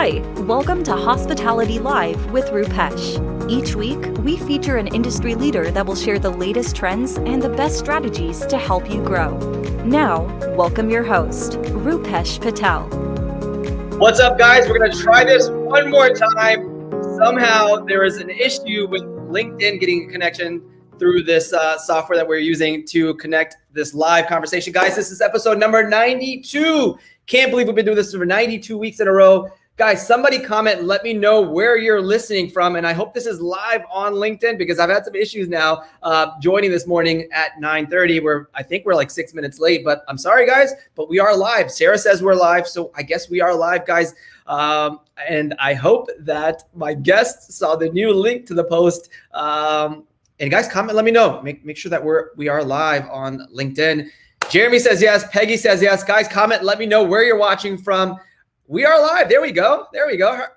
Hi, welcome to Hospitality Live with Rupesh. Each week, we feature an industry leader that will share the latest trends and the best strategies to help you grow. Now, welcome your host, Rupesh Patel. What's up, guys? We're going to try this one more time. Somehow there is an issue with LinkedIn getting a connection through this software that we're using to connect this live conversation. Guys, this is episode number 92. Can't believe we've been doing this for 92 weeks in a row. Guys, somebody comment and let me know where you're listening from. And I hope this is live on LinkedIn because I've had some issues now joining this morning at 9:30 where I think we're like 6 minutes late. But I'm sorry, guys, but we are live. Sarah says we're live. So I guess we are live, guys. And I hope that my guests saw the new link to the post. And guys, comment, let me know. Make sure that we are live on LinkedIn. Jeremy says yes. Peggy says yes. Guys, comment, let me know where you're watching from. We are live. There we go.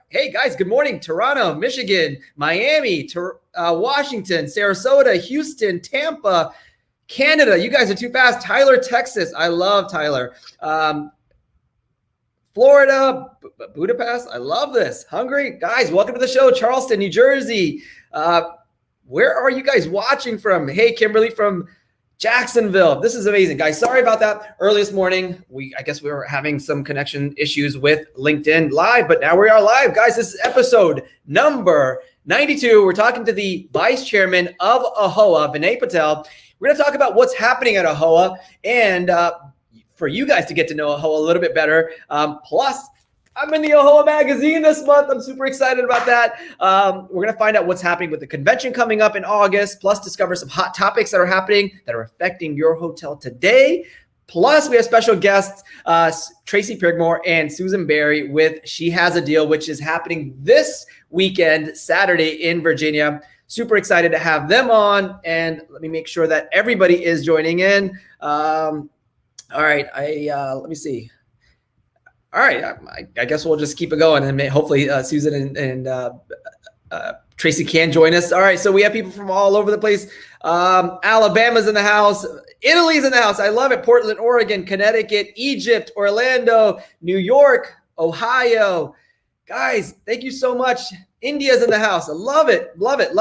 Hey, guys, good morning. Toronto, Michigan, Miami, Washington, Sarasota, Houston, Tampa, Canada. You guys are too fast. Tyler, Texas. I love Tyler. Florida, Budapest. I love this. Hungary. Guys, welcome to the show. Charleston, New Jersey. Where are you guys watching from? Hey, Kimberly from Jacksonville. This is amazing, guys. Sorry about that early this morning. I guess we were having some connection issues with LinkedIn Live, but now we are live. Guys, this is episode number 92. We're talking to the vice chairman of AAHOA, Vinay Patel. We're going to talk about what's happening at AAHOA and for you guys to get to know AAHOA a little bit better. Plus, I'm in the AAHOA magazine this month. I'm super excited about that. We're going to find out what's happening with the convention coming up in August, plus discover some hot topics that are happening that are affecting your hotel today. Plus, we have special guests, Tracy Pirgmore and Susan Berry with She Has a Deal, which is happening this weekend, Saturday in Virginia. Super excited to have them on. And let me make sure that everybody is joining in. All right, let me see. All right, I guess we'll just keep it going, and hopefully Susan and Tracy can join us. All right, so we have people from all over the place. Alabama's in the house. Italy's in the house. I love it. Portland, Oregon, Connecticut, Egypt, Orlando, New York, Ohio. Guys, thank you so much. India's in the house. I love it. Love it.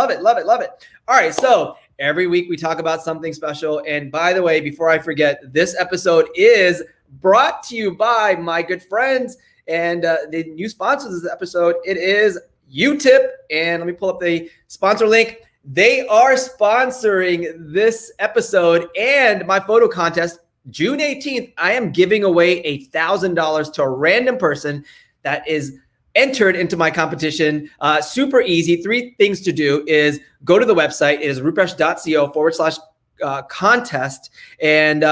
All right, so every week we talk about something special. And by the way, before I forget, this episode is brought to you by my good friends and the new sponsor of this episode. It is UTIP. And let me pull up the sponsor link. They are sponsoring this episode and my photo contest. June 18th, I am giving away $1,000 to a random person that is entered into my competition. Super easy. 3 things to do is go to the website. It is rupesh.co/contest and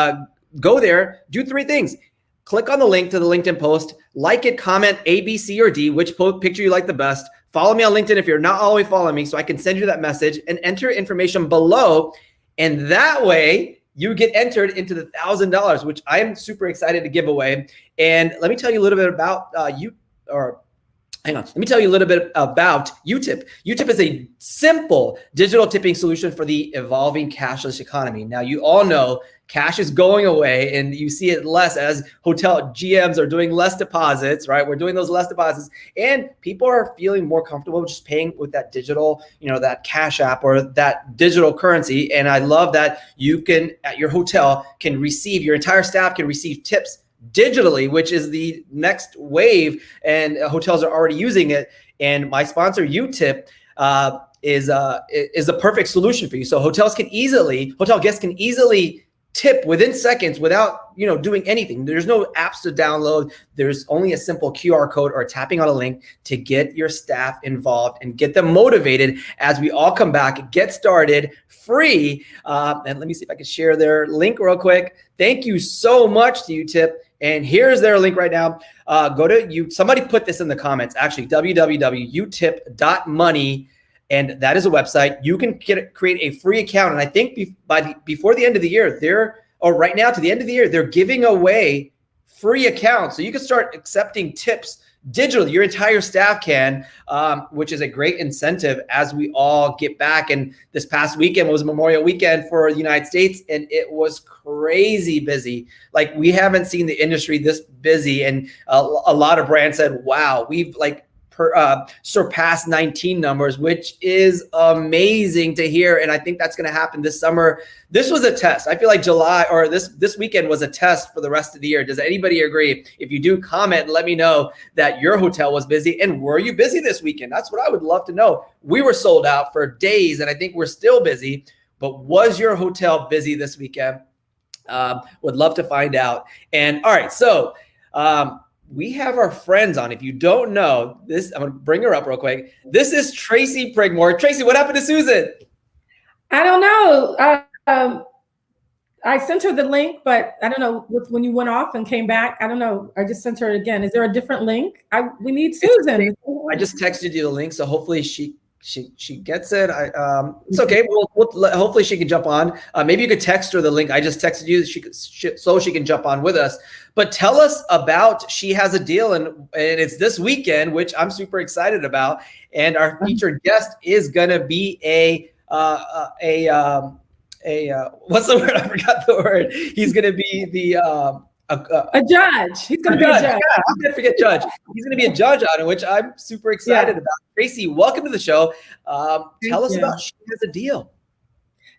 go there, do 3 things. Click on the link to the LinkedIn post, like it, comment A, B, C, or D, which picture you like the best. Follow me on LinkedIn if you're not already following me so I can send you that message and enter information below. And that way you get entered into the $1,000, which I am super excited to give away. And let me tell you a little bit about Let me tell you a little bit about UTIP. UTIP is a simple digital tipping solution for the evolving cashless economy. Now, you all know cash is going away and you see it less as hotel GMs are doing less deposits, right? We're doing those less deposits and people are feeling more comfortable just paying with that digital, that cash app or that digital currency. And I love that you can, at your hotel, your entire staff can receive tips digitally, which is the next wave, and hotels are already using it. And my sponsor, UTIP, is a perfect solution for you. So hotel guests can easily tip within seconds without doing anything. There's no apps to download. There's only a simple QR code or tapping on a link to get your staff involved and get them motivated as we all come back, get started free. And let me see if I can share their link real quick. Thank you so much to UTIP. And here's their link right now. Go to somebody put this in the comments, actually, www.utip.money. And that is a website. You can create a free account. And I think before the end of the year, right now to the end of the year, they're giving away free accounts. So you can start accepting tips digitally. Your entire staff can, which is a great incentive as we all get back. And this past weekend was Memorial Weekend for the United States, and it was crazy busy. Like, we haven't seen the industry this busy. And a lot of brands said, wow, we've surpassed 19 numbers, which is amazing to hear. And I think that's going to happen this summer. This was a test. I feel like July or this weekend was a test for the rest of the year. Does anybody agree? If you do, comment and let me know that your hotel was busy, and were you busy this weekend? That's what I would love to know. We were sold out for days, and I think we're still busy, but was your hotel busy this weekend? Would love to find out. And all right, so we have our friends on. If you don't know this, I'm going to bring her up real quick. This is Tracy Prigmore. Tracy, what happened to Susan? I don't know. I sent her the link, but I don't know when you went off and came back. I don't know. I just sent her it again. Is there a different link? We need Susan. I just texted you the link, so hopefully she gets it. It's okay. Hopefully she can jump on. Maybe you could text her the link. I just texted you so she can jump on with us. But tell us about She Has a Deal, and it's this weekend, which I'm super excited about. And our featured guest is gonna be what's the word? I forgot the word. He's gonna be a judge. He's going to be a judge. Yeah, I'm going to forget judge. He's going to be a judge on it, which I'm super excited about. Tracy, welcome to the show. Tell us about She Has a Deal.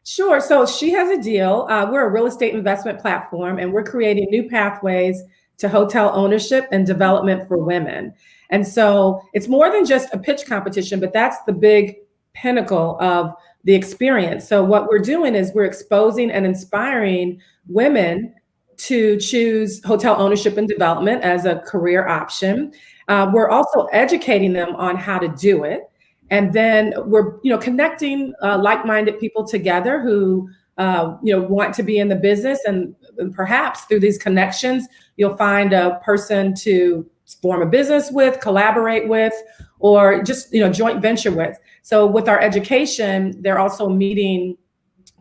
Sure. So She Has a Deal. We're a real estate investment platform, and we're creating new pathways to hotel ownership and development for women. And so it's more than just a pitch competition, but that's the big pinnacle of the experience. So what we're doing is we're exposing and inspiring women to choose hotel ownership and development as a career option. We're also educating them on how to do it. And then we're, connecting like-minded people together who, want to be in the business. And perhaps through these connections, you'll find a person to form a business with, collaborate with, or just, joint venture with. So with our education, they're also meeting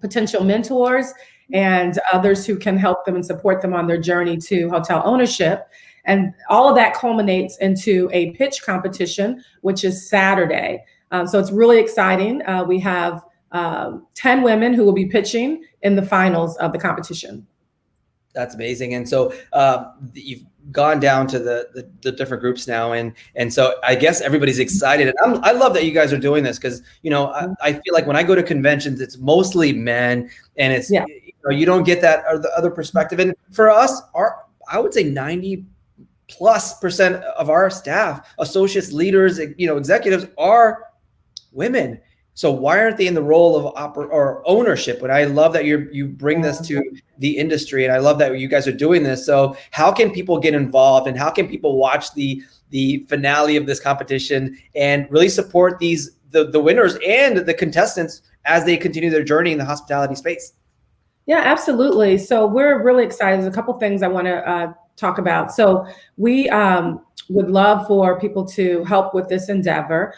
potential mentors and others who can help them and support them on their journey to hotel ownership. And all of that culminates into a pitch competition, which is Saturday. So it's really exciting. We have 10 women who will be pitching in the finals of the competition. That's amazing. And so you've gone down to the different groups now. And so I guess everybody's excited. And I love that you guys are doing this because, I feel like when I go to conventions, it's mostly men, and it's, you don't get that or the other perspective. And for us, I would say 90+% of our staff, associates, leaders, executives are women. So why aren't they in the role of or ownership? And I love that you bring this to the industry, and I love that you guys are doing this. So how can people get involved, and how can people watch the finale of this competition and really support the winners and the contestants as they continue their journey in the hospitality space? Yeah, absolutely. So we're really excited. There's a couple things I want to talk about. So we would love for people to help with this endeavor.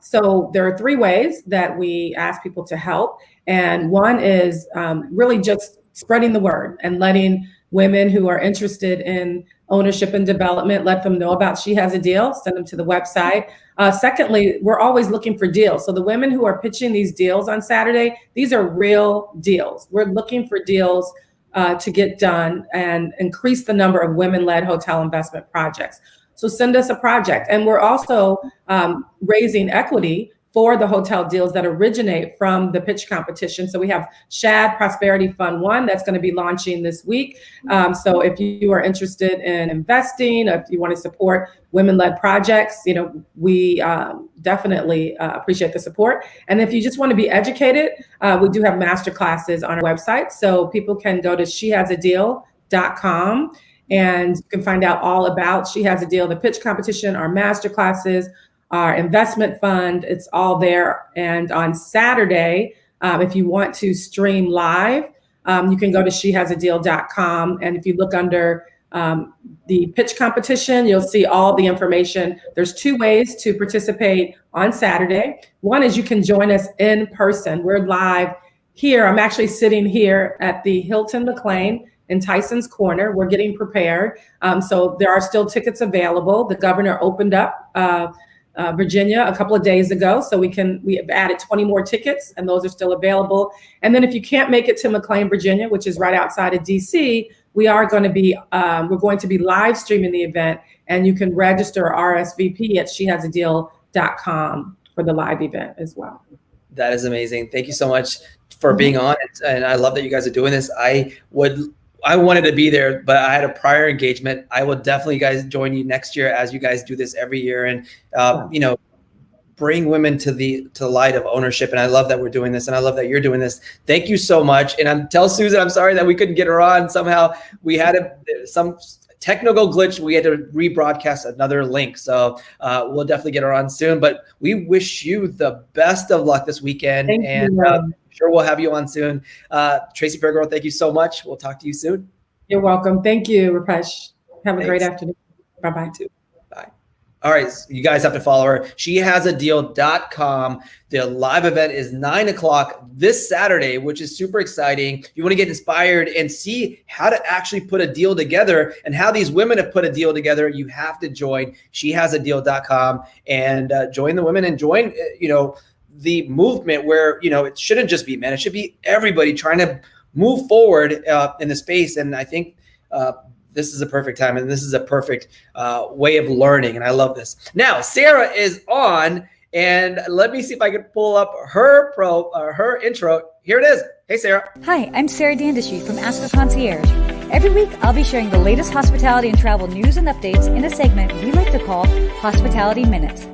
So there are 3 ways that we ask people to help. And one is really just spreading the word and letting women who are interested in ownership and development, let them know about She Has a Deal, send them to the website. Secondly, we're always looking for deals. So the women who are pitching these deals on Saturday, these are real deals. We're looking for deals to get done and increase the number of women-led hotel investment projects. So send us a project. And we're also raising equity for the hotel deals that originate from the pitch competition. So we have SHAD Prosperity Fund 1 that's going to be launching this week. So if you are interested in investing, if you want to support women-led projects, we definitely appreciate the support. And if you just want to be educated, we do have master classes on our website. So people can go to shehasadeal.com and you can find out all about She Has a Deal, the pitch competition, our master classes, our investment fund. It's all there. And on Saturday, if you want to stream live, you can go to shehasadeal.com. And if you look under the pitch competition, you'll see all the information. There's 2 ways to participate on Saturday. One is you can join us in person. We're live here. I'm actually sitting here at the Hilton McLean in Tyson's Corner. We're getting prepared. So there are still tickets available. The governor opened up Virginia a couple of days ago, so we have added 20 more tickets, and those are still available. And then if you can't make it to McLean, Virginia, which is right outside of DC, we're going to be live streaming the event, and you can register RSVP at shehasadeal.com for the live event as well. That is amazing. Thank you so much for being on it. And I love that you guys are doing this. I wanted to be there, but I had a prior engagement. I will definitely guys join you next year as you guys do this every year and, bring women to the light of ownership. And I love that we're doing this. And I love that you're doing this. Thank you so much. And tell Susan, I'm sorry that we couldn't get her on. Somehow we had some technical glitch. We had to rebroadcast another link. So we'll definitely get her on soon, but we wish you the best of luck this weekend. Thank and you. Sure we'll have you on soon. Tracy Fairgirl, thank you so much. We'll talk to you soon. You're welcome. Thank you, Rupesh. Have a great afternoon. Bye-bye. Too. Bye. All right, so you guys have to follow her. SheHasADeal.com. The live event is 9:00 this Saturday, which is super exciting. You want to get inspired and see how to actually put a deal together and how these women have put a deal together. You have to join SheHasADeal.com and join the women and join, the movement where, it shouldn't just be men. It should be everybody trying to move forward in the space. And I think this is a perfect time, and this is a perfect way of learning, and I love this. Now, Sarah is on, and let me see if I can pull up her intro. Here it is. Hey, Sarah. Hi, I'm Sarah Dandashy from Ask a Concierge. Every week, I'll be sharing the latest hospitality and travel news and updates in a segment we like to call Hospitality Minutes.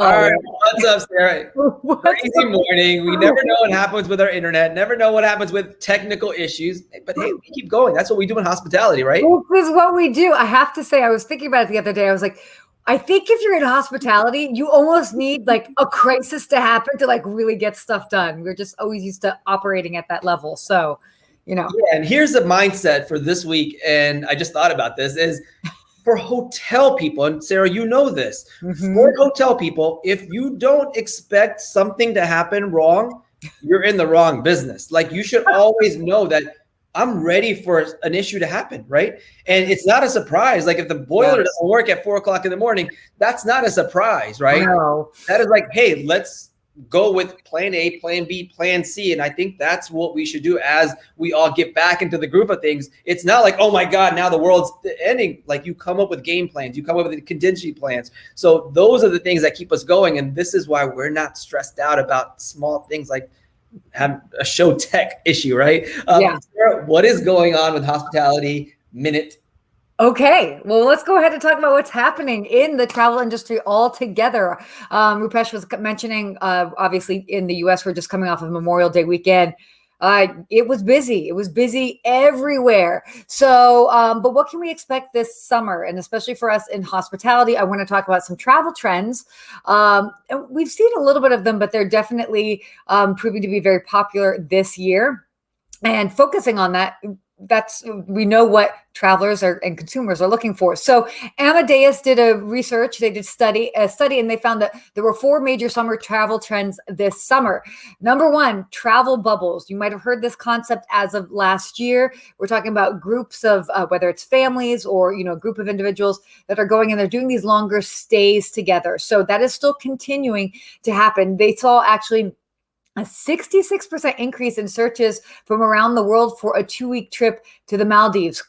All right, what's up, Sarah? Crazy morning. We never know what happens with our internet, never know what happens with technical issues, but hey, we keep going. That's what we do in hospitality, right? Well, this is what we do. I have to say, I was thinking about it the other day. I was like, I think if you're in hospitality, you almost need like a crisis to happen to like really get stuff done. We're just always used to operating at that level. So, Yeah, and here's the mindset for this week, and I just thought about this, is for hotel people, and Sarah, you know this, for hotel people, if you don't expect something to happen wrong, you're in the wrong business. Like, you should always know that I'm ready for an issue to happen, right? And it's not a surprise. Like, if the boiler doesn't work at 4:00 in the morning, that's not a surprise, right? No. That is like, hey, let's go with plan A, plan B, plan C. And I think that's what we should do as we all get back into the group of things. It's not like, oh my God, now the world's ending. Like, you come up with game plans, you come up with contingency plans. So those are the things that keep us going. And this is why we're not stressed out about small things like have a show tech issue, right? Sarah, what is going on with Hospitality Minute? Okay, well, let's go ahead and talk about what's happening in the travel industry altogether. Rupesh was mentioning, obviously, in the U.S., we're just coming off of Memorial Day weekend. It was busy. It was busy everywhere. So, but what can we expect this summer? And especially for us in hospitality, I want to talk about some travel trends. And we've seen a little bit of them, but they're definitely proving to be very popular this year. And focusing on that, we know what travelers and consumers are looking for. So Amadeus did a research, they did a study, and they found that there were 4 major summer travel trends this summer. Number 1, travel bubbles. You might have heard this concept as of last year. We're talking about groups of, whether it's families or, a group of individuals that are going and they're doing these longer stays together. So that is still continuing to happen. They saw actually a 66% increase in searches from around the world for a 2-week trip to the Maldives,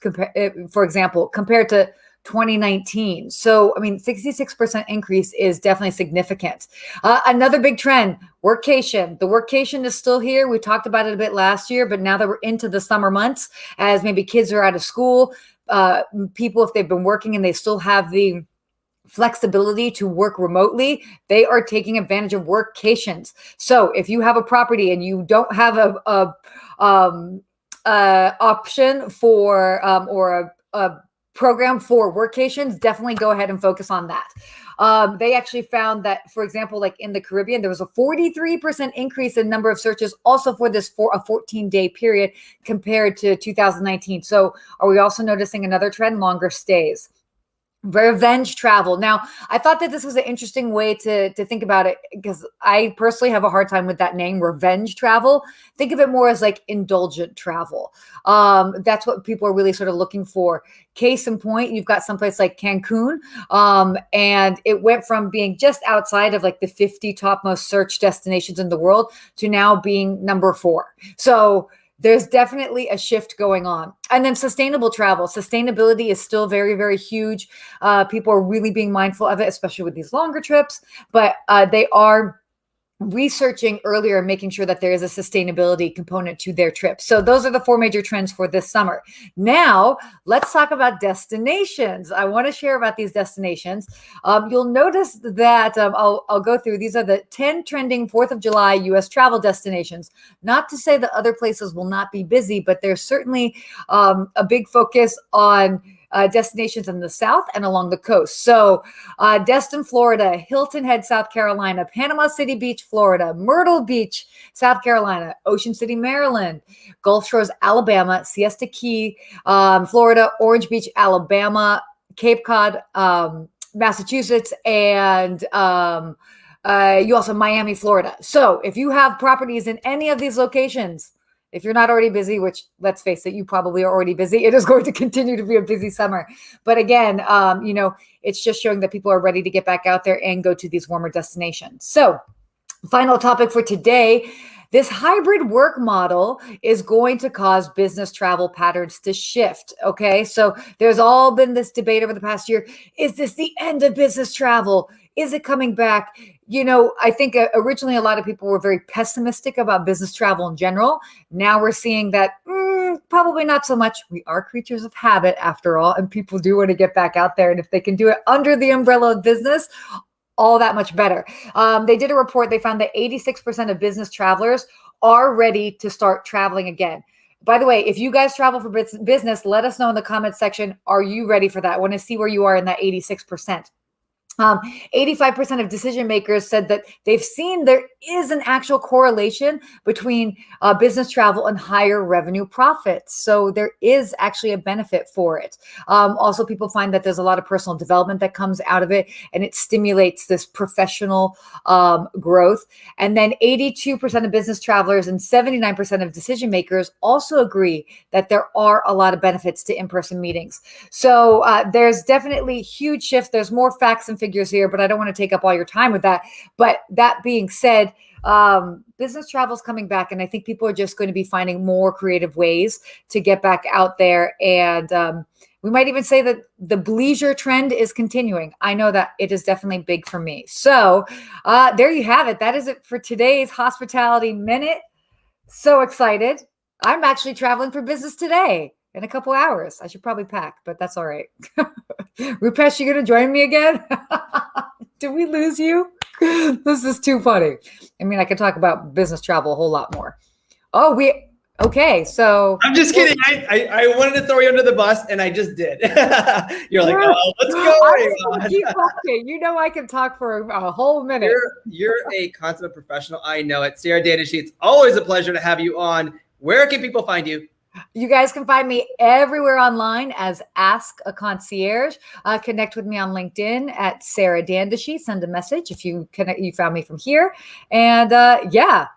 for example, compared to 2019. So, 66% increase is definitely significant. Another big trend, workation. The workation is still here. We talked about it a bit last year, but now that we're into the summer months, as maybe kids are out of school, people, if they've been working and they still have the flexibility to work remotely, they are taking advantage of workations. So if you have a property and you don't have a option for or a program for workations, definitely go ahead and focus on that. They actually found that, for example, like in the Caribbean, there was a 43% increase in number of searches also for this for a 14-day period compared to 2019. So are we also noticing another trend, longer stays? Revenge travel. Now, I thought that this was an interesting way to think about it, because I personally have a hard time with that name, revenge travel. Think of it more as like indulgent travel. That's what people are really sort of looking for. Case in point, you've got someplace like Cancun, and it went from being just outside of like the 50 top most searched destinations in the world to now being number 4. So there's definitely a shift going on. And then sustainable travel. Sustainability is still very, very huge. People are really being mindful of it, especially with these longer trips, but they are researching earlier and making sure that there is a sustainability component to their trip. So those are the 4 major trends for this summer. Now, let's talk about destinations. I want to share about these destinations. You'll notice that I'll go through. These are the 10 trending 4th of July U.S. travel destinations. Not to say that other places will not be busy, but there's certainly a big focus on destinations in the South and along the coast. So Destin, Florida, Hilton Head, South Carolina, Panama City Beach, Florida, Myrtle Beach, South Carolina, Ocean City, Maryland, Gulf Shores, Alabama, Siesta Key, Florida, Orange Beach, Alabama, Cape Cod, Massachusetts, and you also Miami, Florida. So if you have properties in any of these locations, if you're not already busy, which let's face it, you probably are already busy, it is going to continue to be a busy summer. But again, it's just showing that people are ready to get back out there and go to these warmer destinations. So final topic for today. This hybrid work model is going to cause business travel patterns to shift. Okay. So there's all been this debate over the past year. Is this the end of business travel? Is it coming back? I think originally a lot of people were very pessimistic about business travel in general. Now we're seeing that probably not so much. We are creatures of habit after all, and people do want to get back out there. And if they can do it under the umbrella of business, all that much better. They did a report. They found that 86% of business travelers are ready to start traveling again. By the way, if you guys travel for business, let us know in the comments section. Are you ready for that? I want to see where you are in that 86%. 85% of decision makers said that they've seen there is an actual correlation between business travel and higher revenue profits. So there is actually a benefit for it. Also, people find that there's a lot of personal development that comes out of it, and it stimulates this professional growth. And then 82% of business travelers and 79% of decision makers also agree that there are a lot of benefits to in-person meetings. So there's definitely huge shift. There's more facts and figures here, but I don't want to take up all your time with that. But that being said, business travel is coming back, and I think people are just going to be finding more creative ways to get back out there. And we might even say that the bleisure trend is continuing. I know that it is definitely big for me. So there you have it. That is it for today's Hospitality Minute. So excited. I'm actually traveling for business today. In a couple hours. I should probably pack, but that's all right. Rupesh, you going to join me again? Did we lose you? This is too funny. I mean, I could talk about business travel a whole lot more. Okay. So I'm just kidding. I wanted to throw you under the bus, and I just did. You're like, oh, let's go. Keep talking. I can talk for a whole minute. You're a consummate professional. I know it. Sarah Dandashy, it's always a pleasure to have you on. Where can people find you? You guys can find me everywhere online as Ask a Concierge. Connect with me on LinkedIn at Sarah Dandashy. Send a message if you found me from here. And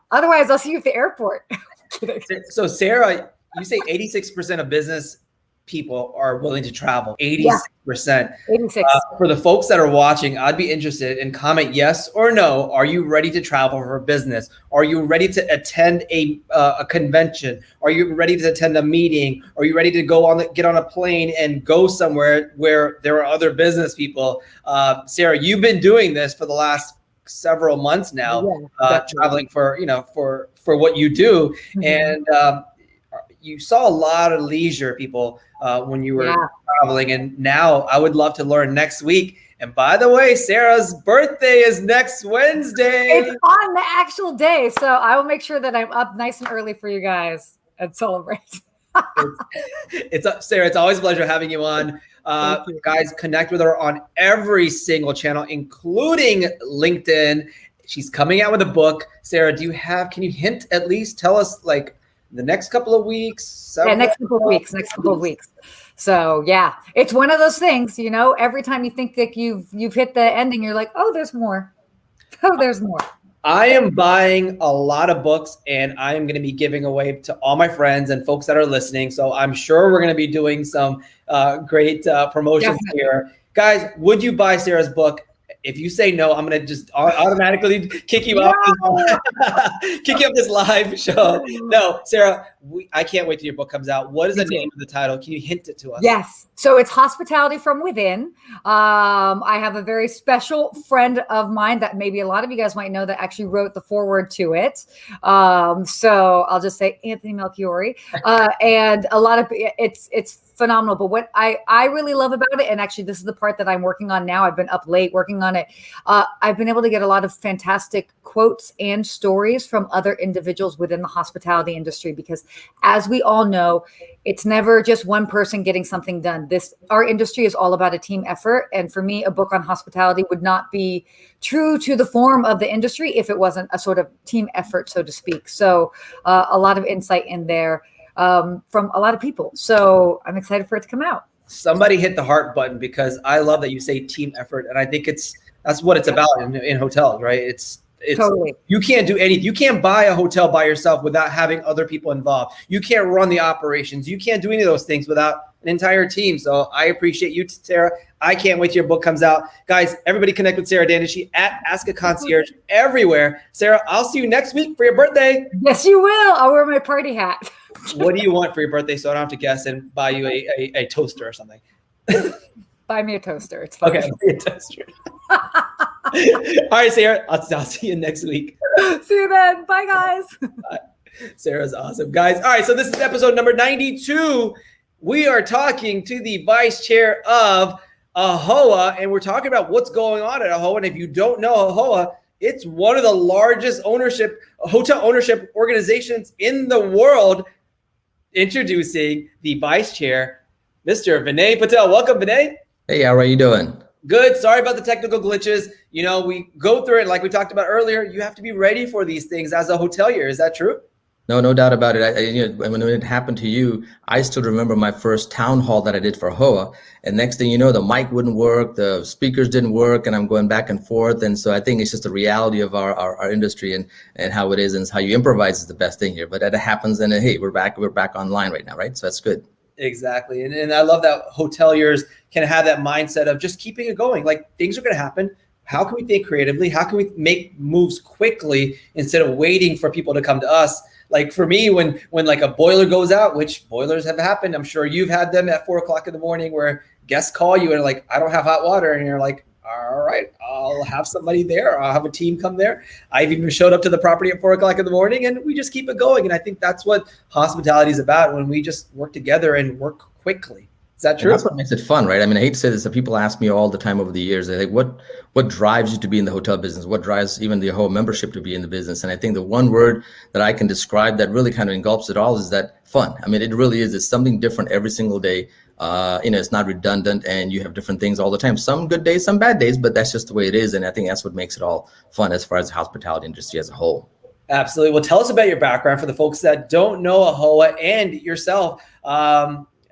otherwise I'll see you at the airport. So Sarah, you say 86% of business people are willing to travel. 86%. 86. For the folks that are watching, I'd be interested in comment yes or no. Are you ready to travel for business? Are you ready to attend a convention? Are you ready to attend a meeting? Are you ready to get on a plane and go somewhere where there are other business people? Sarah, you've been doing this for the last several months now, traveling for what you do. Mm-hmm. And you saw a lot of leisure people when you were traveling, and now I would love to learn next week. And by the way, Sarah's birthday is next Wednesday. It's on the actual day, so I will make sure that I'm up nice and early for you guys and celebrate. Sarah, it's always a pleasure having you on. Guys, connect with her on every single channel, including LinkedIn. She's coming out with a book. Sarah, can you hint, at least tell us, like, the next couple of weeks. Next couple of weeks. So yeah, it's one of those things, every time you think that you've hit the ending, you're like, oh, there's more. Oh, there's more. I am buying a lot of books, and I am going to be giving away to all my friends and folks that are listening. So I'm sure we're going to be doing some great promotions here. Guys, would you buy Sarah's book? If you say no, I'm going to just automatically kick you off this live show. No, Sarah, I can't wait till your book comes out. What is the name of the title? Can you hint it to us? Yes. So it's Hospitality from Within. I have a very special friend of mine that maybe a lot of you guys might know that actually wrote the foreword to it. So I'll just say Anthony Melchiori. And a lot of it's phenomenal. But what I really love about it, and actually this is the part that I'm working on now, I've been up late working on it. I've been able to get a lot of fantastic quotes and stories from other individuals within the hospitality industry, because as we all know, it's never just one person getting something done. Our industry is all about a team effort. And for me, a book on hospitality would not be true to the form of the industry if it wasn't a sort of team effort, so to speak. So a lot of insight in there from a lot of people. So I'm excited for it to come out. Somebody hit the heart button, because I love that you say team effort. And I think that's what it's about in hotels, right? It's totally. You can't do anything. You can't buy a hotel by yourself without having other people involved. You can't run the operations. You can't do any of those things without an entire team. So I appreciate you, Sarah. I can't wait till your book comes out. Guys, everybody connect with Sarah Dandashy at Ask a Concierge everywhere. Sarah, I'll see you next week for your birthday. Yes, you will. I'll wear my party hat. What do you want for your birthday so I don't have to guess and buy you a toaster or something? Buy me a toaster. It's fine. Okay, a toaster. All right, Sarah, I'll see you next week. See you then. Bye, guys. Bye. Sarah's awesome. Guys, all right, so this is episode number 92. We are talking to the vice chair of AAHOA, and we're talking about what's going on at AAHOA. And if you don't know AAHOA, it's one of the largest hotel ownership organizations in the world. Introducing the vice chair, Mr. Vinay Patel. Welcome, Vinay. Hey, how are you doing? Good. Sorry about the technical glitches. We go through it like we talked about earlier. You have to be ready for these things as a hotelier. Is that true? No doubt about it. When it happened to you, I still remember my first town hall that I did for AAHOA. And next thing you know, the mic wouldn't work, the speakers didn't work, and I'm going back and forth. And so I think it's just the reality of our industry and how it is, and how you improvise is the best thing here. But that happens, and hey, we're back online right now, right? So that's good. Exactly. And I love that hoteliers can have that mindset of just keeping it going. Like, things are going to happen. How can we think creatively? How can we make moves quickly instead of waiting for people to come to us? Like for me, when like a boiler goes out, which boilers have happened, I'm sure you've had them at 4 o'clock in the morning where guests call you and like, I don't have hot water. And you're like, all right, I'll have somebody there. I'll have a team come there. I've even showed up to the property at 4 o'clock in the morning, and we just keep it going. And I think that's what hospitality is about, when we just work together and work quickly. Is that true? And that's what makes it fun, right? I mean, I hate to say this, but people ask me all the time over the years, they're like, what drives you to be in the hotel business? What drives even the whole membership to be in the business? And I think the one word that I can describe that really kind of engulfs it all is that fun. I mean, it really is. It's something different every single day. It's not redundant, and you have different things all the time. Some good days, some bad days, but that's just the way it is. And I think that's what makes it all fun as far as the hospitality industry as a whole. Absolutely. Well, tell us about your background for the folks that don't know AAHOA and yourself.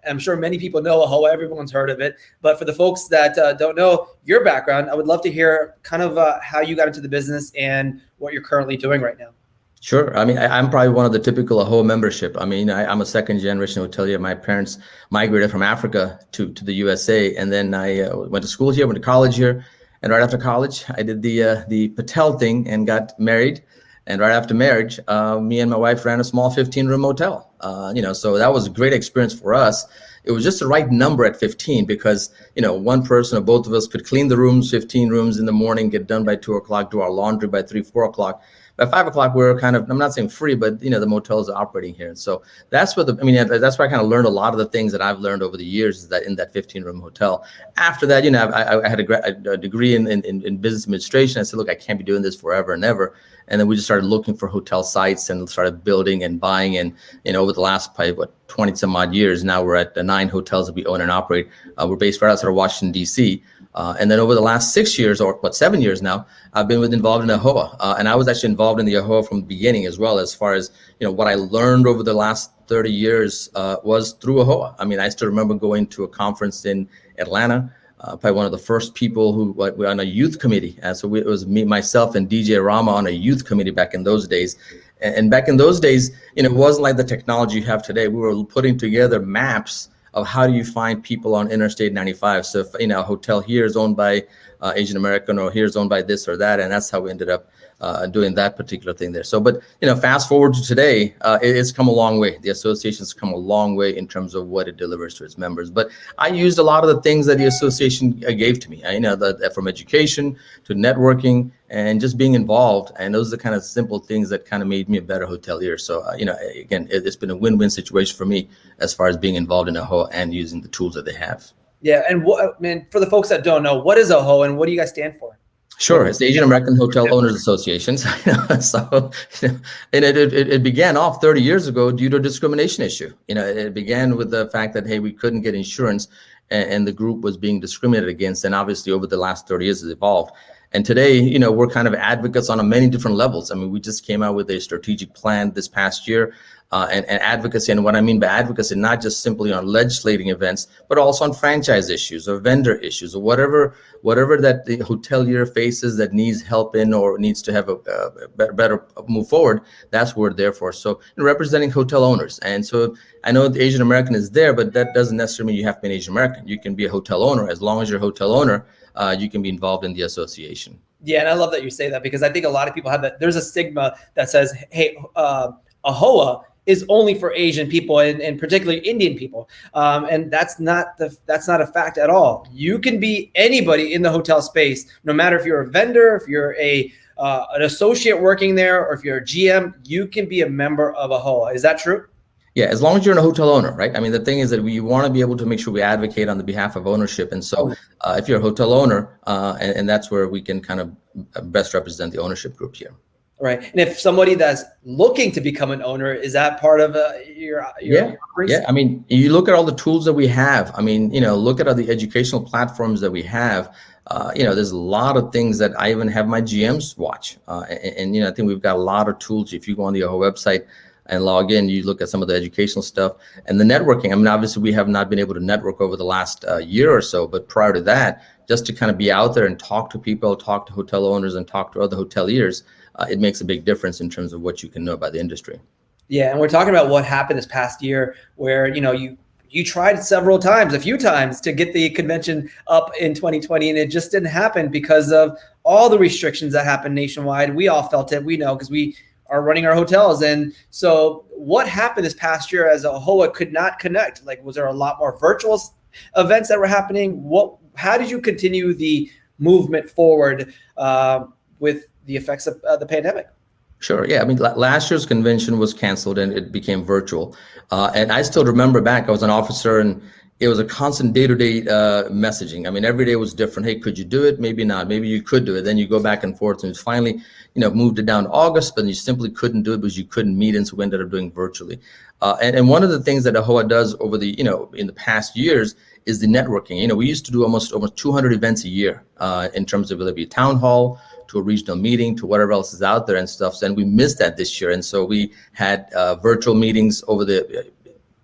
I'm sure many people know AAHOA, everyone's heard of it. But for the folks that don't know your background, I would love to hear kind of how you got into the business and what you're currently doing right now. Sure. I mean, I'm probably one of the typical AAHOA membership. I mean, I'm a second generation hotelier. My parents migrated from Africa to the USA. And then I went to school here, went to college here. And right after college, I did the Patel thing and got married. And right after marriage, me and my wife ran a small 15-room hotel. So that was a great experience for us. It was just the right number at 15 because, one person or both of us could clean the rooms, 15 rooms in the morning, get done by 2 o'clock, do our laundry by 3, 4 o'clock. By 5 o'clock, we were kind of, I'm not saying free, but, the motels are operating here. And so that's what that's where I kind of learned a lot of the things that I've learned over the years, is that in that 15-room hotel. After that, I had a degree in business administration. I said, look, I can't be doing this forever and ever. And then we just started looking for hotel sites and started building and buying. And over the last probably 20 some odd years, now we're at the 9 hotels that we own and operate. We're based right outside of Washington, D.C. And then over the last 6 years, or 7 years now, I've been involved in AAHOA. And I was actually involved in the AAHOA from the beginning as well, as far as, what I learned over the last 30 years was through AAHOA. I mean, I still remember going to a conference in Atlanta, probably one of the first people who were on a youth committee. So it was me, myself, and DJ Rama on a youth committee back in those days. And back in those days, it wasn't like the technology you have today. We were putting together maps of how do you find people on Interstate 95. So if a hotel here is owned by Asian American, or here is owned by this or that, and that's how we ended up doing that particular thing there. So, but fast forward to today, it's come a long way. The association's come a long way in terms of what it delivers to its members. But I used a lot of the things that the association gave to me. From education to networking and just being involved, and those are the kind of simple things that kind of made me a better hotelier. So, again, it's been a win-win situation for me as far as being involved in AAHOA and using the tools that they have. Yeah, and for the folks that don't know, what is AAHOA and what do you guys stand for? Sure, it's the Asian American Hotel Owners Association. So, and it began off 30 years ago due to a discrimination issue. It began with the fact that, hey, we couldn't get insurance, and the group was being discriminated against. And obviously, over the last 30 years, it's evolved. And today, we're kind of advocates on many different levels. I mean, we just came out with a strategic plan this past year. And advocacy, and what I mean by advocacy, not just simply on legislating events, but also on franchise issues or vendor issues or whatever that the hotelier faces that needs help in or needs to have a better move forward. That's what we're there for. So representing hotel owners. And so I know the Asian American is there, but that doesn't necessarily mean you have to be an Asian American. You can be a hotel owner. As long as you're a hotel owner, you can be involved in the association. Yeah, and I love that you say that, because I think a lot of people have that. There's a stigma that says, hey, AAHOA is only for Asian people and particularly Indian people, and that's not a fact at all. You can be anybody in the hotel space, no matter if you're a vendor, if you're an associate working there, or if you're a GM. You can be a member of AAHOA. Is that true? Yeah, as long as you're a hotel owner, right? I mean, the thing is that we want to be able to make sure we advocate on the behalf of ownership. And so if you're a hotel owner, and that's where we can kind of best represent the ownership group here. Right. And if somebody that's looking to become an owner, is that part of your Yeah. I mean, you look at all the tools that we have. I mean, look at all the educational platforms that we have. There's a lot of things that I even have my GMs watch. And I think we've got a lot of tools. If you go on the AAHOA website and log in, you look at some of the educational stuff and the networking. I mean, obviously we have not been able to network over the last year or so, but prior to that, just to kind of be out there and talk to people, talk to hotel owners and talk to other hoteliers, it makes a big difference in terms of what you can know about the industry. Yeah, and we're talking about what happened this past year, where you tried a few times to get the convention up in 2020, and it just didn't happen because of all the restrictions that happened nationwide. We all felt it, we know, because we are running our hotels. And so what happened this past year as AAHOA could not connect? Like, was there a lot more virtual events that were happening? How did you continue the movement forward with the effects of the pandemic? Sure. Yeah. I mean, last year's convention was canceled and it became virtual. And I still remember back, I was an officer and it was a constant day-to-day messaging. I mean, every day was different. Hey, could you do it? Maybe not. Maybe you could do it. Then you go back and forth, and it's finally, moved it down to August, but you simply couldn't do it because you couldn't meet, and so we ended up doing virtually. And one of the things that AAHOA does over the, in the past years is the networking. We used to do almost 200 events a year in terms of whether it be a town hall, to a regional meeting, to whatever else is out there and stuff. And we missed that this year. And so we had virtual meetings over the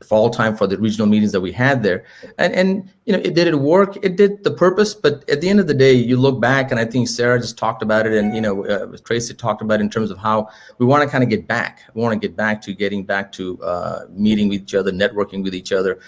fall time for the regional meetings that we had there. And did it work? It did the purpose. But at the end of the day, you look back, and I think Sarah just talked about it, and Tracy talked about it in terms of how we want to kind of get back. We want to get back to getting back to meeting with each other, networking with each other.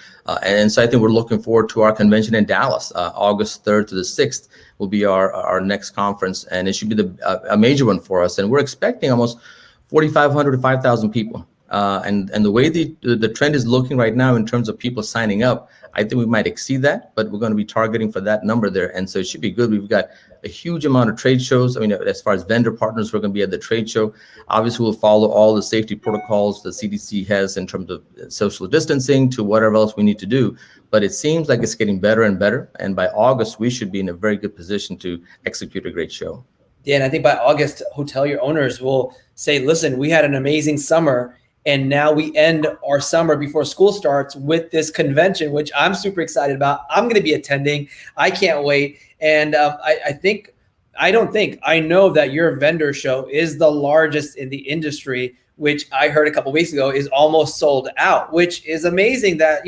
And so I think we're looking forward to our convention in Dallas, August 3rd to the 6th will be our next conference. And it should be a major one for us. And we're expecting almost 4,500 to 5,000 people. And the way the trend is looking right now in terms of people signing up, I think we might exceed that, but we're going to be targeting for that number there. And so it should be good. We've got a huge amount of trade shows. I mean, as far as vendor partners, we're going to be at the trade show. Obviously, we'll follow all the safety protocols the CDC has in terms of social distancing to whatever else we need to do. But it seems like it's getting better and better. And by August, we should be in a very good position to execute a great show. Yeah, and I think by August, hotelier owners will say, listen, we had an amazing summer, and now we end our summer before school starts with this convention, which I'm super excited about. I'm going to be attending. I can't wait. And I know that your vendor show is the largest in the industry, which I heard a couple of weeks ago is almost sold out, which is amazing that,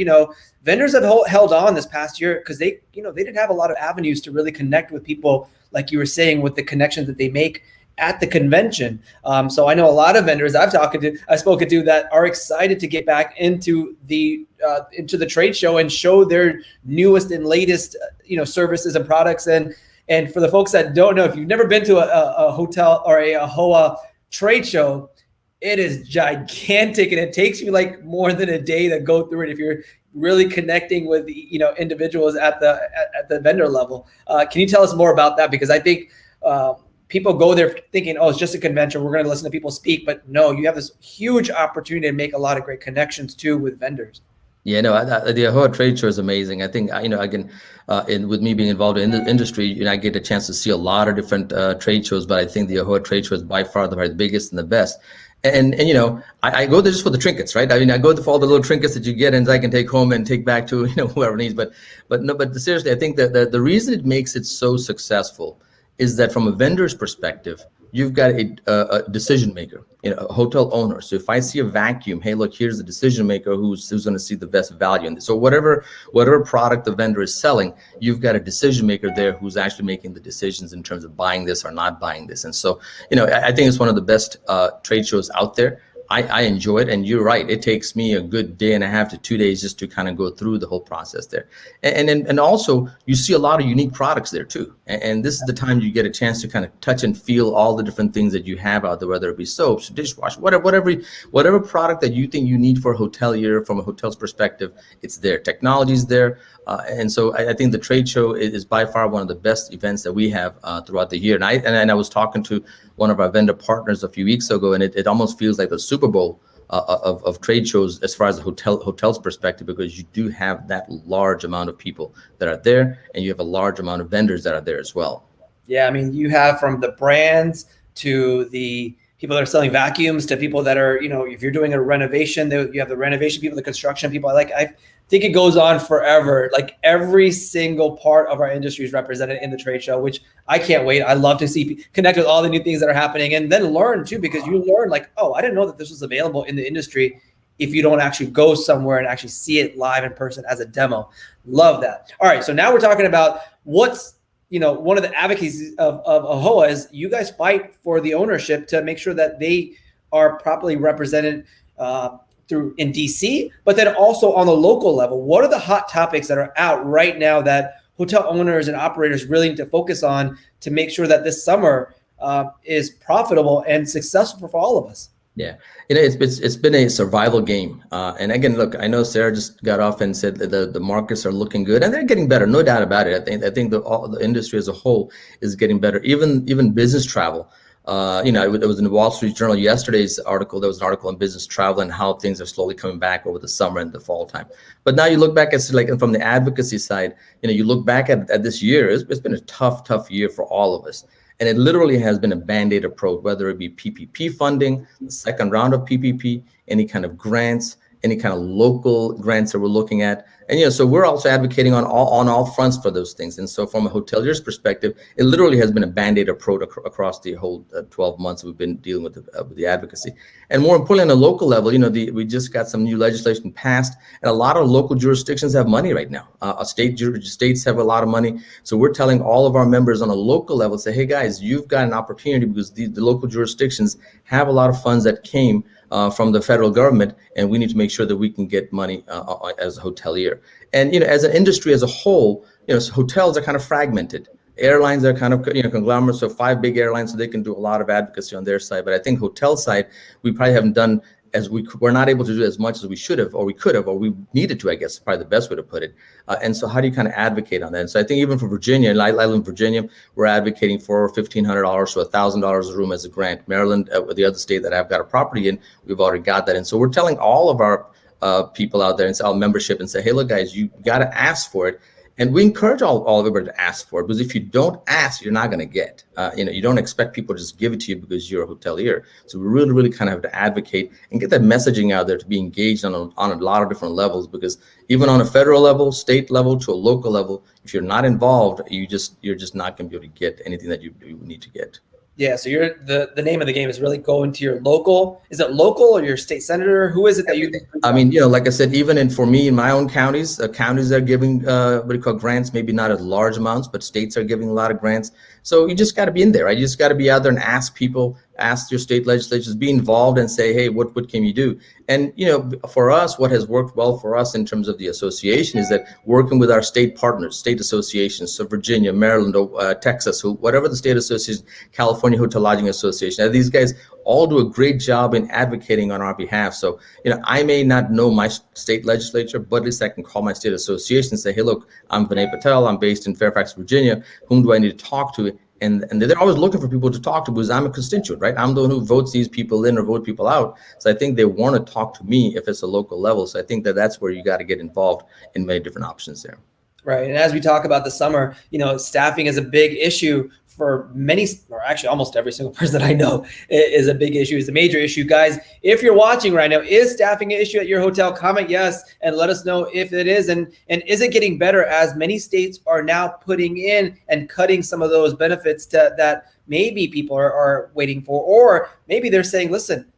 vendors have held on this past year because they didn't have a lot of avenues to really connect with people, like you were saying, with the connections that they make at the convention. So I know a lot of vendors I've spoken to that are excited to get back into the trade show and show their newest and latest, services and products. And for the folks that don't know, if you've never been to a hotel or a AAHOA trade show, it is gigantic, and it takes you like more than a day to go through it if you're really connecting with individuals at the vendor level. Can you tell us more about that? Because I think people go there thinking, oh, it's just a convention, we're going to listen to people speak, but no, you have this huge opportunity to make a lot of great connections too with vendors. Yeah, no, the AAHOA trade show is amazing. I think, with me being involved in the industry, I get a chance to see a lot of different trade shows, but I think the AAHOA trade show is by far the biggest and the best. And I go there just for the trinkets, right? I mean, I go there for all the little trinkets that you get and I can take home and take back to, whoever needs. But seriously, I think that the reason it makes it so successful is that from a vendor's perspective, you've got a decision maker, a hotel owner. So if I see a vacuum, hey, look, here's the decision maker who's going to see the best value in this. So whatever product the vendor is selling, you've got a decision maker there who's actually making the decisions in terms of buying this or not buying this. And so, I think it's one of the best trade shows out there. I enjoy it, and you're right. It takes me a good day and a half to 2 days just to kind of go through the whole process there, and also you see a lot of unique products there too. And this is the time you get a chance to kind of touch and feel all the different things that you have out there, whether it be soaps, dishwash, whatever product that you think you need for a hotelier from a hotel's perspective, it's there. Technology's there, and so I think the trade show is by far one of the best events that we have throughout the year. And I was talking to one of our vendor partners a few weeks ago, and it almost feels like the Super Bowl of trade shows as far as the hotel's perspective, because you do have that large amount of people that are there, and you have a large amount of vendors that are there as well. Yeah, I mean, you have from the brands to the people that are selling vacuums to people that are, if you're doing a renovation, you have the renovation people, the construction people. I think it goes on forever. Like every single part of our industry is represented in the trade show, which I can't wait. I love to connect with all the new things that are happening, and then learn too, because you learn like, oh, I didn't know that this was available in the industry if you don't actually go somewhere and actually see it live in person as a demo. Love that. All right, so now we're talking about what's one of the advocacies of AAHOA is you guys fight for the ownership to make sure that they are properly represented through in DC, but then also on the local level. What are the hot topics that are out right now that hotel owners and operators really need to focus on to make sure that this summer is profitable and successful for all of us? Yeah, it's been a survival game. And again, look, I know Sarah just got off and said that the markets are looking good, and they're getting better, no doubt about it. I think the industry as a whole is getting better. Even business travel. It was in the Wall Street Journal yesterday's article. There was an article on business travel and how things are slowly coming back over the summer and the fall time. But now you look back at from the advocacy side, you look back at this year. It's been a tough year for all of us. And it literally has been a Band-Aid approach, whether it be PPP funding, the second round of PPP, any kind of grants, any kind of local grants that we're looking at. And, so we're also advocating on all fronts for those things. And so from a hotelier's perspective, it literally has been a Band-Aid approach across the whole 12 months we've been dealing with the advocacy. And more importantly, on a local level, we just got some new legislation passed, and a lot of local jurisdictions have money right now. States have a lot of money. So we're telling all of our members on a local level, say, hey guys, you've got an opportunity because the local jurisdictions have a lot of funds that came from the federal government, and we need to make sure that we can get money as a hotelier. And as an industry as a whole, hotels are kind of fragmented. Airlines are kind of conglomerates, so 5 big airlines, so they can do a lot of advocacy on their side. But I think hotel side, we probably haven't done we're not able to do as much as we should have, or we could have, or we needed to, I guess, probably the best way to put it. And so how do you kind of advocate on that? And so I think even for Virginia, and I live in Virginia, we're advocating for $1,500 to $1,000 a room as a grant. Maryland, the other state that I've got a property in, we've already got that. And so we're telling all of our people out there and our membership and say, hey, look, guys, you got to ask for it. And we encourage all everybody to ask for it, because if you don't ask, you're not going to get. You don't expect people to just give it to you because you're a hotelier. So we really, really kind of have to advocate and get that messaging out there to be engaged on a lot of different levels, because even on a federal level, state level, to a local level, if you're not involved, you're just not going to be able to get anything that you need to get. Yeah, so you're the name of the game is really going to your local. Is it local or your state senator? Who is it that you? I mean, like I said, even for me in my own counties, counties are giving what do you call grants, maybe not as large amounts, but states are giving a lot of grants. So you just got to be in there, right? You just got to be out there and ask people, ask your state legislatures, be involved and say, hey, what can you do? And, for us, what has worked well for us in terms of the association is that working with our state partners, state associations, so Virginia, Maryland, Texas, whatever the state association, California Hotel Lodging Association, these guys all do a great job in advocating on our behalf. So, I may not know my state legislature, but at least I can call my state association and say, hey, look, I'm Vinay Patel. I'm based in Fairfax, Virginia. Whom do I need to talk to? And they're always looking for people to talk to, because I'm a constituent, right? I'm the one who votes these people in or vote people out. So I think they want to talk to me if it's a local level. So I think that's where you got to get involved in many different options there. Right. And as we talk about the summer, staffing is a big issue for many, or actually almost every single person that I know is a big issue, is a major issue. Guys, if you're watching right now, is staffing an issue at your hotel? Comment yes, and let us know if it is. And is it getting better, as many states are now putting in and cutting some of those benefits that maybe people are waiting for, or maybe they're saying, listen,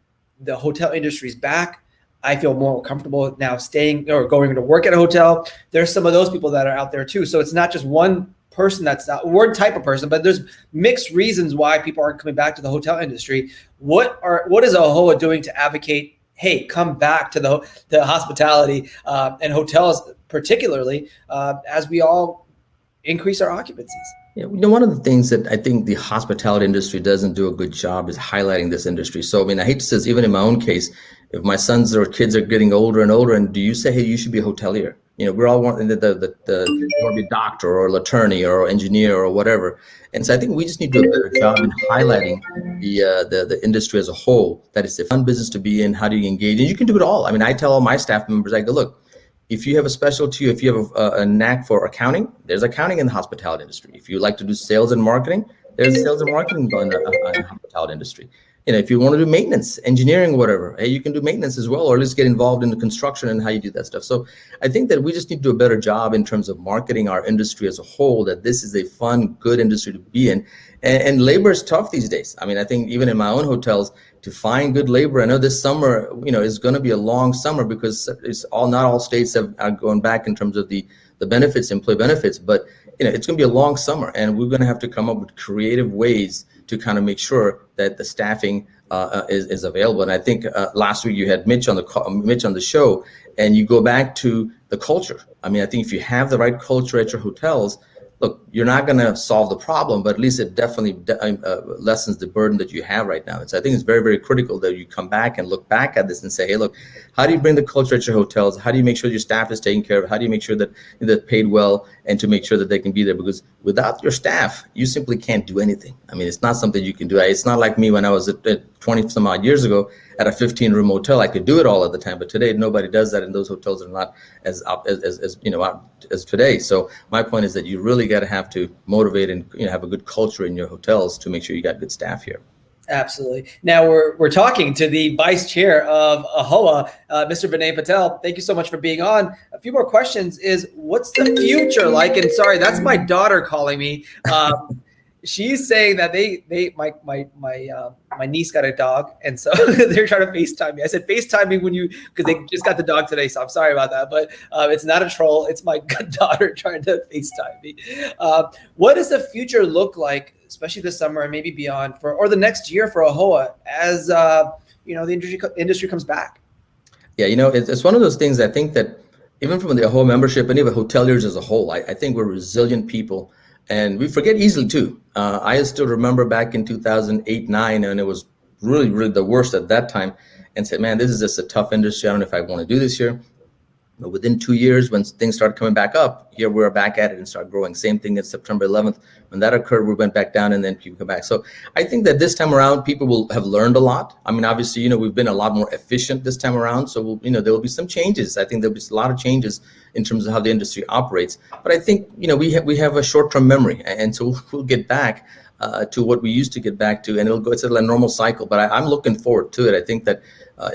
the hotel industry is back. I feel more comfortable now staying or going to work at a hotel. There's some of those people that are out there too. So it's not just one person that's not one type of person, but there's mixed reasons why people aren't coming back to the hotel industry. What is AAHOA doing to advocate, hey, come back to the hospitality and hotels particularly, as we all increase our occupancies? Yeah, one of the things that I think the hospitality industry doesn't do a good job is highlighting this industry. So, I hate to say this, even in my own case, if my sons or kids are getting older and older, and do you say, hey, you should be a hotelier? We're all wanting want to be a doctor or an attorney or engineer or whatever. And so I think we just need to do a better job in highlighting the industry as a whole, that it's a fun business to be in. How do you engage? And you can do it all. I tell all my staff members, I go, look, if you have a specialty, if you have a knack for accounting, there's accounting in the hospitality industry. If you like to do sales and marketing, there's sales and marketing in the hospitality industry. If you want to do maintenance, engineering, whatever, hey, you can do maintenance as well, or at least get involved in the construction and how you do that stuff. So I think that we just need to do a better job in terms of marketing our industry as a whole, that this is a fun, good industry to be in. And labor is tough these days. I think even in my own hotels, to find good labor, I know this summer, is going to be a long summer, because not all states are going back in terms of the benefits, employee benefits, but it's going to be a long summer, and we're going to have to come up with creative ways to kind of make sure that the staffing is available. And I think last week you had Mitch on the show, and you go back to the culture. I think if you have the right culture at your hotels, look, you're not going to solve the problem, but at least it definitely lessens the burden that you have right now. And so I think it's very, very critical that you come back and look back at this and say, hey, look, how do you bring the culture at your hotels? How do you make sure your staff is taken care of? How do you make sure that they're paid well, and to make sure that they can be there? Because without your staff, you simply can't do anything. It's not something you can do. It's not like me when I was at 20 some odd years ago at a 15-room hotel. I could do it all at the time, but today nobody does that, and those hotels are not as today. So my point is that you really got to have to motivate and have a good culture in your hotels to make sure you got good staff here. Absolutely. Now we're talking to the vice chair of AAHOA, Mr. Vinay Patel. Thank you so much for being on. A few more questions is, what's the future like? And sorry, that's my daughter calling me. She's saying that my niece got a dog, and so they're trying to FaceTime me. I said, FaceTime me because they just got the dog today, so I'm sorry about that. But it's not a troll. It's my daughter trying to FaceTime me. What does the future look like, especially this summer and maybe beyond, or the next year for AAHOA, as the industry comes back? Yeah, it's one of those things. I think that even from the AAHOA membership and even hoteliers as a whole, I think we're resilient people. And we forget easily too. I still remember back in 2008-9, and it was really, really the worst at that time, and said, man, this is just a tough industry. I don't know if I want to do this here. But within 2 years, when things started coming back up, here we're back at it and start growing. Same thing at September 11th. When that occurred, we went back down and then people come back. So I think that this time around, people will have learned a lot. I mean, obviously, we've been a lot more efficient this time around. So, there will be some changes. I think there'll be a lot of changes in terms of how the industry operates. But I think, we have a short-term memory. And so we'll get back to what we used to get back to, and it's a normal cycle. But I'm looking forward to it. I think that,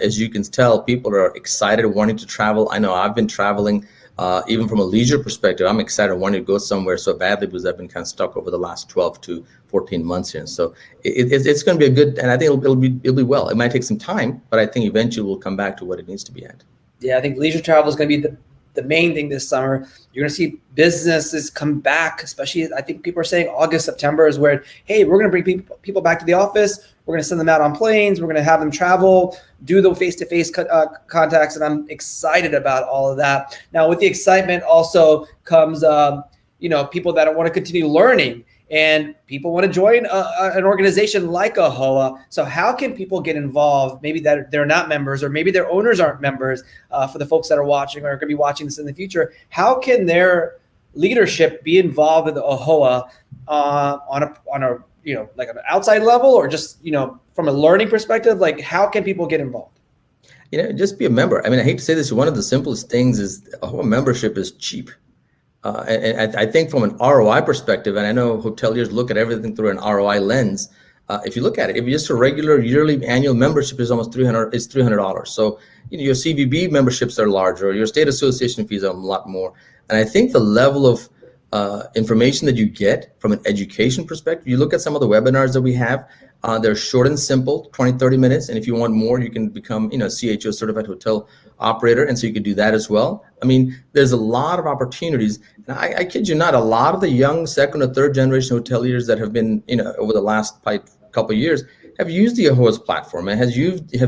as you can tell, people are excited, wanting to travel. I know I've been traveling, even from a leisure perspective. I'm excited, wanting to go somewhere so badly because I've been kind of stuck over the last 12 to 14 months here. So it's going to be a good, and I think it'll be well. It might take some time, but I think eventually we'll come back to what it needs to be at. Yeah, I think leisure travel is going to be the main thing this summer. You're going to see businesses come back, especially I think people are saying August, September is where, hey, we're going to bring people back to the office. We're going to send them out on planes. We're going to have them travel, do the face-to-face contacts. And I'm excited about all of that. Now, with the excitement also comes, people that want to continue learning, and people want to join an organization like AAHOA. So how can people get involved? Maybe that they're not members, or maybe their owners aren't members. For the folks that are watching or are going to be watching this in the future, how can their leadership be involved with AAHOA on a like an outside level, or just from a learning perspective? Like, how can people get involved? Just be a member. I mean, I hate to say this, one of the simplest things is AAHOA membership is cheap. And I think from an ROI perspective, and I know hoteliers look at everything through an ROI lens. If you look at it, if you just a regular yearly annual membership is almost $300. So your CVB memberships are larger, your state association fees are a lot more. And I think the level of information that you get from an education perspective, you look at some of the webinars that we have, they're short and simple, 20, 30 minutes. And if you want more, you can become, CHO certified hotel operator. And so you can do that as well. I mean, there's a lot of opportunities. And I kid you not, a lot of the young second or third generation hoteliers that have been, over the last couple of years have used the AAHOA's platform and have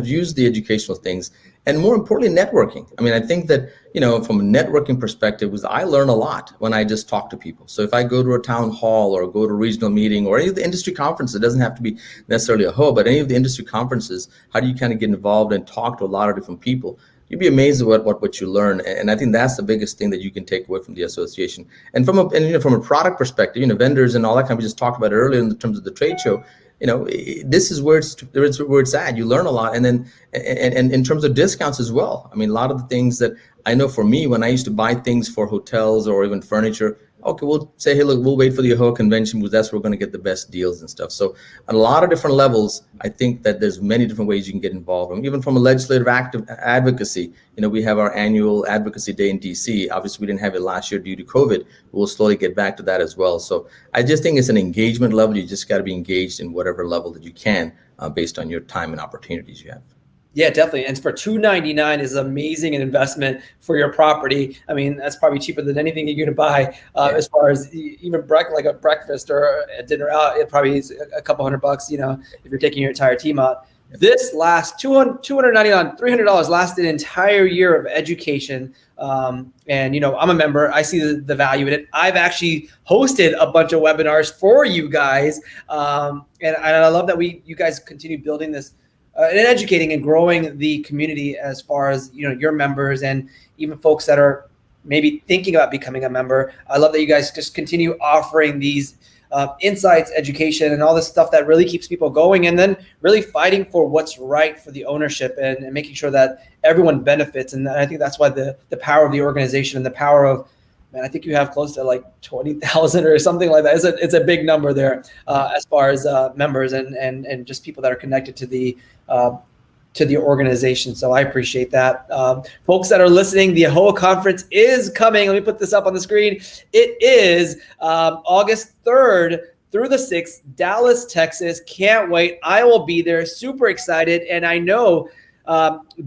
used the educational things, and more importantly, networking. I mean, I think that, from a networking perspective, I learn a lot when I just talk to people. So if I go to a town hall or go to a regional meeting or any of the industry conferences, it doesn't have to be necessarily AAHOA, but any of the industry conferences, how do you kind of get involved and talk to a lot of different people? You'd be amazed at what you learn. And I think that's the biggest thing that you can take away from the association. And from a product perspective, vendors and all that kind of, we just talked about earlier in terms of the trade show, this is where it's at. You learn a lot. And then, and in terms of discounts as well. I mean, a lot of the things that I know for me, when I used to buy things for hotels or even furniture, okay, we'll say, hey, look, we'll wait for the AAHOA convention because that's where we're going to get the best deals and stuff. So on a lot of different levels, I think that there's many different ways you can get involved. And even from a legislative advocacy, we have our annual advocacy day in DC. Obviously, we didn't have it last year due to COVID. We'll slowly get back to that as well. So I just think it's an engagement level. You just got to be engaged in whatever level that you can based on your time and opportunities you have. Yeah, definitely. And for $299 is amazing an investment for your property. I mean, that's probably cheaper than anything you're going to buy as far as even like a breakfast or a dinner out. It probably is a couple $100, if you're taking your entire team out. This last $299, $300 last an entire year of education. And, I'm a member. I see the value in it. I've actually hosted a bunch of webinars for you guys. And I love that you guys continue building this and educating and growing the community as far as, your members and even folks that are maybe thinking about becoming a member. I love that you guys just continue offering these insights, education, and all this stuff that really keeps people going, and then really fighting for what's right for the ownership and making sure that everyone benefits. And I think that's why the power of the organization and the power of, man, I think you have close to like 20,000 or something like that. It's a big number there as far as members and just people that are connected to the organization. So I appreciate that. Folks that are listening, the AAHOA conference is coming. Let me put this up on the screen. It is August 3rd through the 6th, Dallas, Texas. Can't wait. I will be there. Super excited. And I know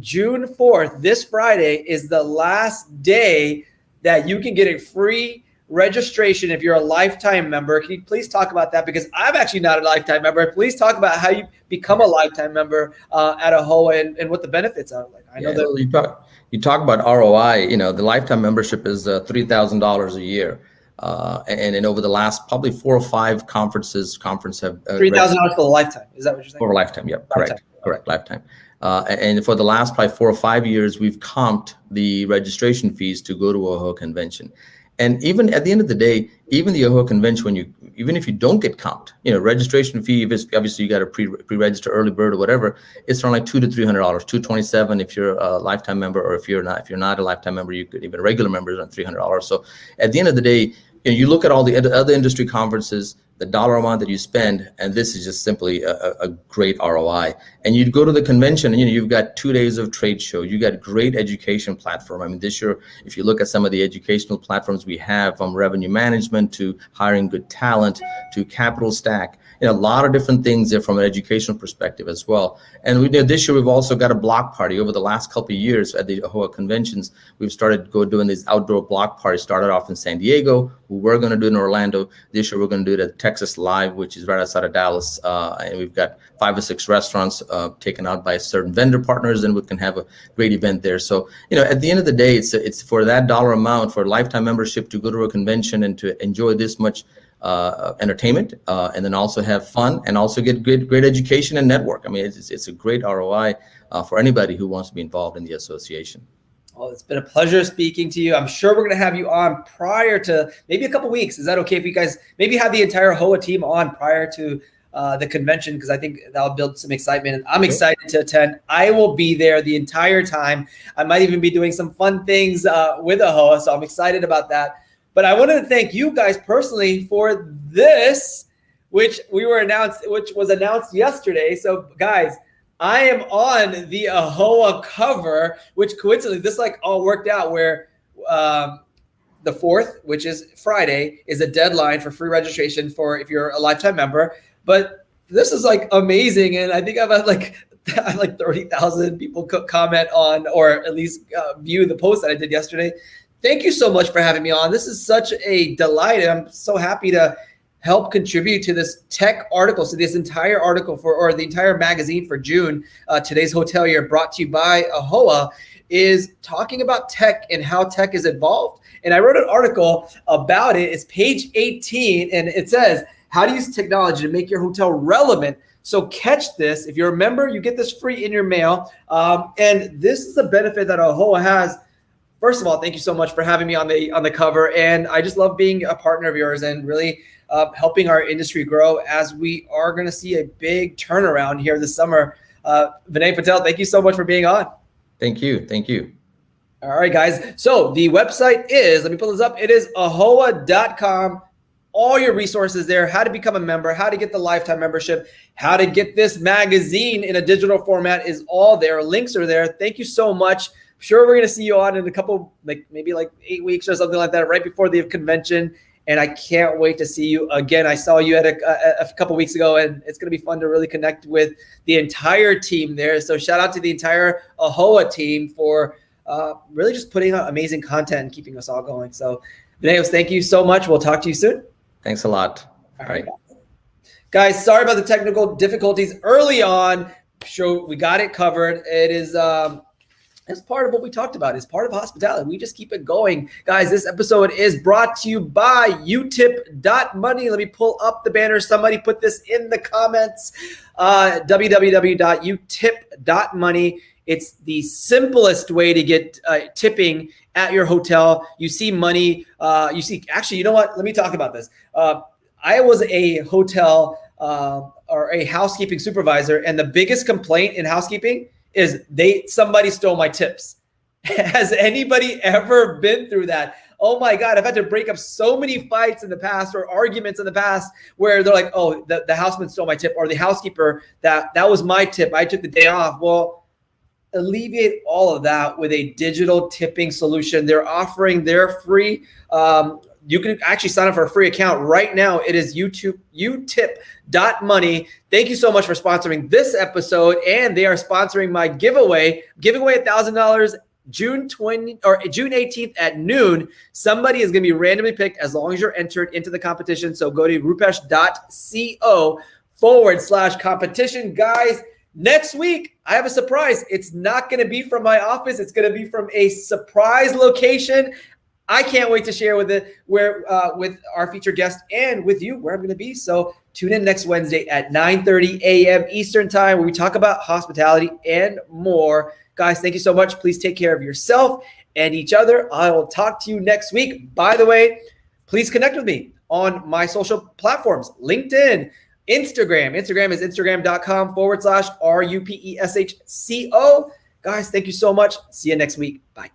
June 4th, this Friday, is the last day that you can get a free registration if you're a lifetime member. Can you please talk about that? Because I'm actually not a lifetime member. Please talk about how you become a lifetime member at AAHOA and what the benefits are. Like, I know that you talk about ROI. The lifetime membership is $3,000 a year, and over the last probably 4 or 5 conference have $3,000 for the lifetime. Is that what you're saying? For a lifetime, yeah, correct, lifetime. And for the last probably 4 or 5 years, we've comped the registration fees to go to AAHOA convention. And even at the end of the day, even the AAHOA convention, even if you don't get comped, registration fee, obviously you got to pre-register early bird or whatever, it's around like $200 to $300, $227 if you're a lifetime member, or if you're not a lifetime member, you could even a regular member is on $300. So at the end of the day, you look at all the other industry conferences, the dollar amount that you spend, and this is just simply a great ROI. And you'd go to the convention, and you've got 2 days of trade show. You got great education platform. I mean, this year, if you look at some of the educational platforms we have, from revenue management to hiring good talent to capital stack, a lot of different things there from an educational perspective as well. And this year we've also got a block party. Over the last couple of years at the AAHOA conventions, we've started doing these outdoor block parties. Started off in San Diego, we were going to do it in Orlando. This year we're going to do it at Texas Live, which is right outside of Dallas. And we've got 5 or 6 restaurants taken out by certain vendor partners, and we can have a great event there. So, at the end of the day, it's for that dollar amount, for a lifetime membership, to go to a convention and to enjoy this much entertainment, and then also have fun and also get great education and network. I mean, it's a great ROI for anybody who wants to be involved in the association. Well, it's been a pleasure speaking to you. I'm sure we're going to have you on prior to maybe a couple weeks. Is that okay if you guys maybe have the entire AAHOA team on prior to the convention? Because I think that'll build some excitement. And I'm excited to attend. I will be there the entire time. I might even be doing some fun things with AAHOA, so I'm excited about that. But I wanted to thank you guys personally for this, which was announced yesterday. So guys, I am on the AAHOA cover, which coincidentally, this all worked out where the 4th, which is Friday, is a deadline for free registration for if you're a lifetime member. But this is amazing. And I think I've had like 30,000 people comment on, or at least view the post that I did yesterday. Thank you so much for having me on. This is such a delight. I'm so happy to help contribute to this tech article. So this entire article or the entire magazine for June, today's Hotelier, brought to you by AAHOA, is talking about tech and how tech is evolved. And I wrote an article about it. It's page 18, and it says, how to use technology to make your hotel relevant. So catch this. If you're a member, you get this free in your mail. And this is a benefit that AAHOA has. First of all, thank you so much for having me on the cover. And I just love being a partner of yours and really helping our industry grow, as we are going to see a big turnaround here this summer. Vinay, Patel, thank you so much for being on. Thank you. Thank you. All right, guys. So the website is, let me pull this up. It is AAHOA.com. All your resources there, how to become a member, how to get the lifetime membership, how to get this magazine in a digital format is all there. Links are there. Thank you so much. Sure, we're going to see you on in a couple, maybe 8 weeks or something like that, right before the convention. And I can't wait to see you again. I saw you at a couple weeks ago, and it's going to be fun to really connect with the entire team there. So shout out to the entire AAHOA team for really just putting out amazing content and keeping us all going. So Vinay, thank you so much. We'll talk to you soon. Thanks a lot. All right. Guys, sorry about the technical difficulties early on. Sure, we got it covered. It is it's part of what we talked about. It's part of hospitality. We just keep it going. Guys, this episode is brought to you by utip.money. Let me pull up the banner. Somebody put this in the comments. www.utip.money. It's the simplest way to get tipping at your hotel. You see money. Actually, you know what? Let me talk about this. I was a hotel or a housekeeping supervisor, and the biggest complaint in housekeeping is somebody stole my tips. Has anybody ever been through that? Oh my God, I've had to break up so many fights in the past or arguments in the past where they're like, oh, the houseman stole my tip, or the housekeeper, that was my tip. I took the day off. Well, alleviate all of that with a digital tipping solution. They're offering their free, you can actually sign up for a free account right now. It is utip.money. Thank you so much for sponsoring this episode. And they are sponsoring my giveaway $1,000 June 18th at noon. Somebody is going to be randomly picked as long as you're entered into the competition. So go to rupesh.co/competition. Guys, next week, I have a surprise. It's not going to be from my office. It's going to be from a surprise location. I can't wait to share with our featured guest and with you where I'm going to be. So Tune in next Wednesday at 9:30 a.m. Eastern time, where we talk about hospitality and more. Guys, thank you so much. Please take care of yourself and each other. I will talk to you next week. By the way, please connect with me on my social platforms, LinkedIn, Instagram. Instagram is instagram.com/RUPESHCO. Guys, thank you so much. See you next week. Bye.